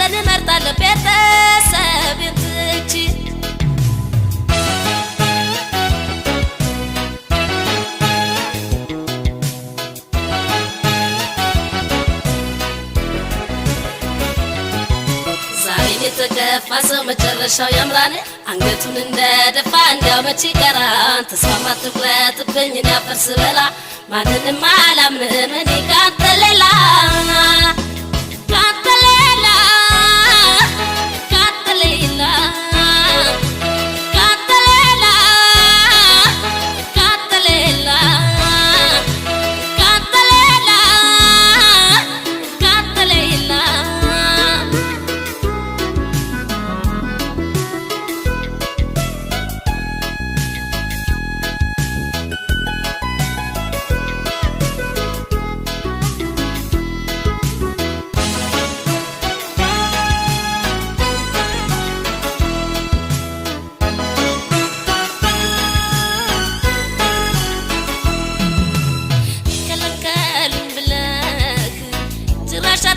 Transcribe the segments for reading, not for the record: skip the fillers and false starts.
አንተን እመርጣለሁ ቤተሰቤን ትቼ የተገፋ ሰው መጨረሻው ያምራል አንገቱን እንደደፋ እንዲያው መቼ ቀራን ተስፋማ ትቁረጥብኝ እኔ አፈር ስበላ ማንንም አላምንም እኔ ካንተ ሌላ ካንተ ሌላ ካንተ ሌላ ካንተ ሌላ ካንተ ሌላ ካንተ ሌላ ካንተ ሌላ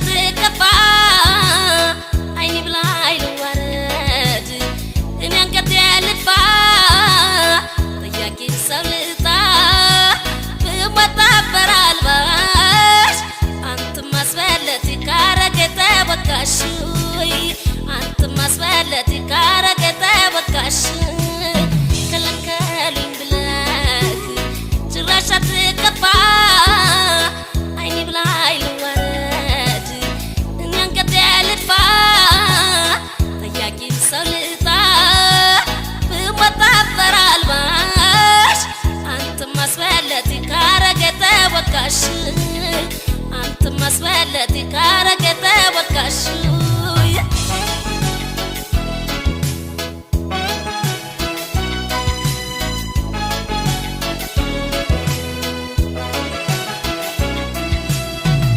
ትከፋ አይኔ ብላ አይልዋረድ እኔ አንገቴ ልድፋ ጥያቄ ሰው ልጣ ብሞት አልባሽ አንተም አስበለጥ ካረገ ተወቃሽ አንተም አስበለጥ ካረገ ተወቃሽ ከለከሉኝ ብለህ ጭራሽ አትከፋ አይኔ ብላ ሰው ልጣ ብሞት አልባሽ አንተም አስበለጥ ካረገ ተወቃሽ አንተም አስበለጥ ካረገ ተወቃሽ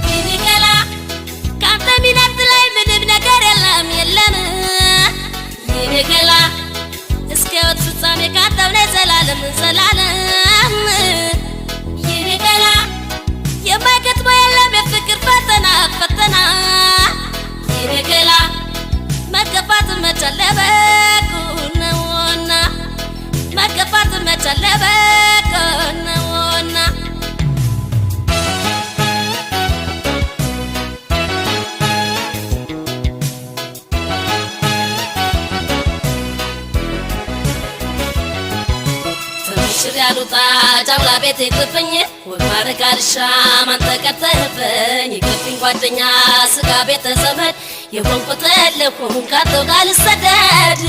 ይኒገላ ካንተ ሚነት ላይ ምንም ነገር የለም የገላ እስከ ሕይወት ፍጻሜ ካንተው ነኝ ዘላለም ዘላለም የገላ የማይገጥመው የለም የፍቅር ፈተና ፈተና የገላ መገፋት መቻል ለበጎ ነውና መገፋት መቻል ለበጎ ነውና ሽር ያሉጣ ጃውላ ቤት ይቅርብኝ ወግ ማድረግ አልሻም አንተ ቀርተህብኝ ይቅርብኝ ጓደኛ ስጋ ቤተሰብ የሆንኩት ለሆንኩ ካንተ ጋር ልሰደድ